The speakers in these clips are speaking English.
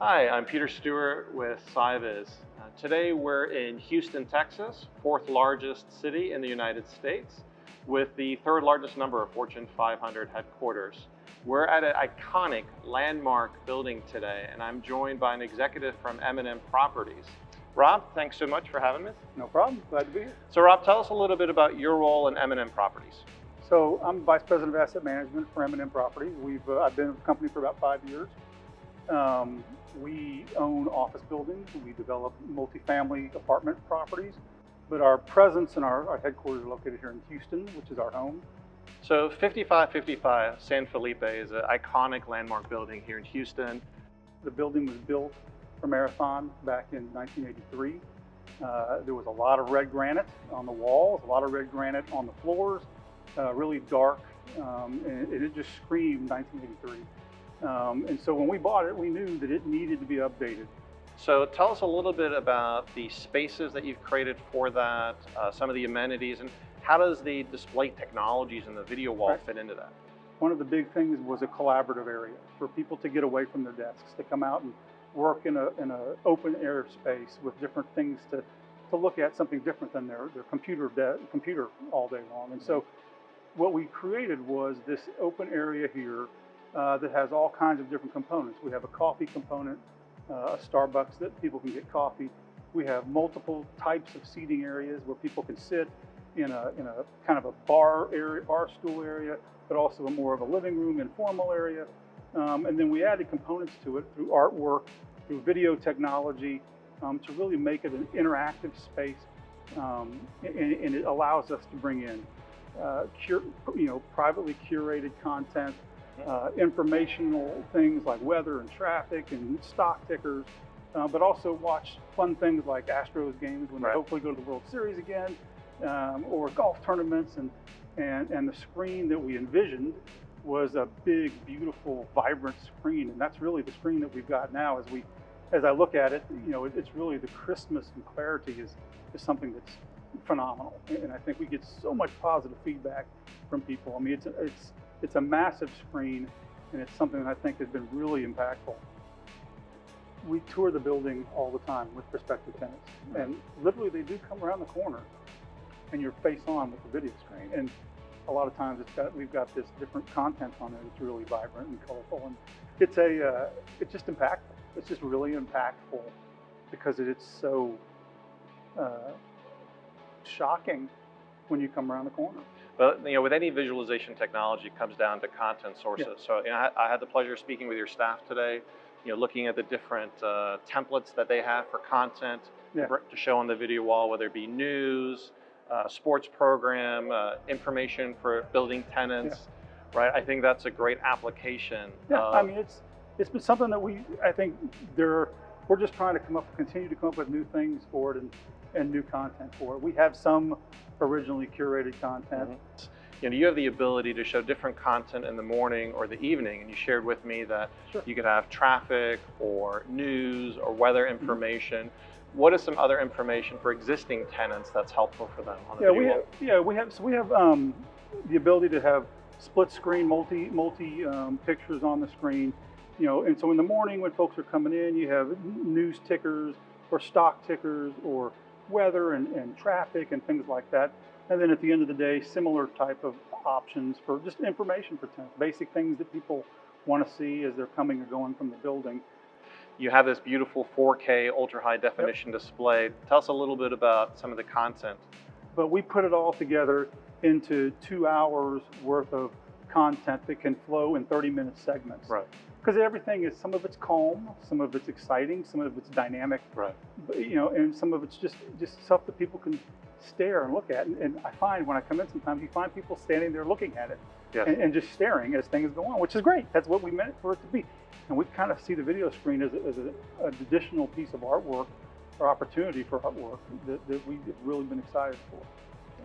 Hi, I'm Peter Stewart with Cyviz. Today we're in Houston, Texas, fourth largest city in the United States, with the third largest number of Fortune 500 headquarters. We're at an iconic landmark building today, and I'm joined by an executive from M&M Properties. Rob, thanks so much for having me. No problem, glad to be here. So Rob, tell us a little bit about your role in M&M Properties. So I'm Vice President of Asset Management for M&M Properties. I've been with the company for about 5 years. We own office buildings. We develop multifamily apartment properties, but our presence and our headquarters are located here in Houston, which is our home. So 5555 San Felipe is an iconic landmark building here in Houston. The building was built for Marathon back in 1983. There was a lot of red granite on the walls, a lot of red granite on the floors, really dark, and it just screamed 1983. And so when we bought it, we knew that it needed to be updated. So tell us a little bit about the spaces that you've created for that, some of the amenities, and how does the display technologies and the video wall fit into that? One of the big things was a collaborative area for people to get away from their desks, to come out and work in an open air space with different things to look at, something different than their computer all day long. And so what we created was this open area here that has all kinds of different components. We have a coffee component, a Starbucks that people can get coffee. We have multiple types of seating areas where people can sit in a kind of a bar stool area, but also more of a living room, informal area. And then we added components to it through artwork, through video technology, to really make it an interactive space. And it allows us to bring in privately curated content, informational things like weather and traffic and stock tickers, but also watch fun things like Astros games when they hopefully go to the World Series again, or golf tournaments. And the screen that we envisioned was a big, beautiful, vibrant screen, and that's really the screen that we've got now. As I look at it, it's really the crispness and clarity is something that's phenomenal, and I think we get so much positive feedback from people. I mean, it's a massive screen, and it's something that I think has been really impactful. We tour the building all the time with prospective tenants, and literally they do come around the corner, and you're face on with the video screen. And a lot of times we've got this different content on it. It's really vibrant and colorful, and it's just impactful. It's just really impactful because it's so shocking when you come around the corner. But with any visualization technology, it comes down to content sources. Yeah. So I had the pleasure of speaking with your staff today. Looking at the different templates that they have for content to show on the video wall, whether it be news, sports program, information for building tenants, right? I think that's a great application. Yeah, I mean, it's been something that we're just trying to continue to come up with new things for it and new content for it. We have some originally curated content. You have the ability to show different content in the morning or the evening, and you shared with me that you could have traffic or news or weather information. What is some other information for existing tenants that's helpful for them on the video wall? We have the ability to have split screen, multi pictures on the screen. And so in the morning when folks are coming in, you have news tickers or stock tickers or weather and traffic and things like that. And then at the end of the day, similar type of options for just information for tenants, basic things that people want to see as they're coming or going from the building. You have this beautiful 4K ultra high definition display. Tell us a little bit about some of the content. But we put it all together into 2 hours worth of content that can flow in 30-minute segments. Right. Because everything is, some of it's calm, some of it's exciting, some of it's dynamic. Right. But, and some of it's just stuff that people can stare and look at. And I find when I come in sometimes, you find people standing there looking at it and just staring as things go on, which is great. That's what we meant for it to be. And we kind of see the video screen as an additional piece of artwork or opportunity for artwork that we've really been excited for.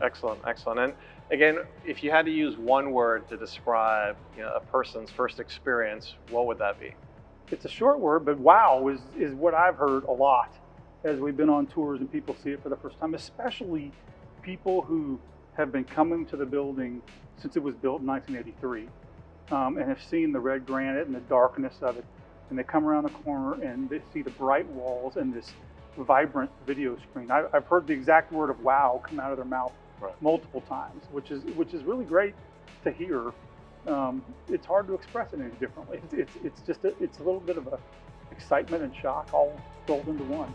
Excellent, excellent. And again, if you had to use one word to describe a person's first experience, what would that be? It's a short word, but wow is what I've heard a lot as we've been on tours and people see it for the first time, especially people who have been coming to the building since it was built in 1983 and have seen the red granite and the darkness of it. and they come around the corner and they see the bright walls and this vibrant video screen. I've heard the exact word of wow come out of their mouth multiple times, which is really great to hear. It's hard to express it any differently. It's a little bit of a excitement and shock all rolled into one.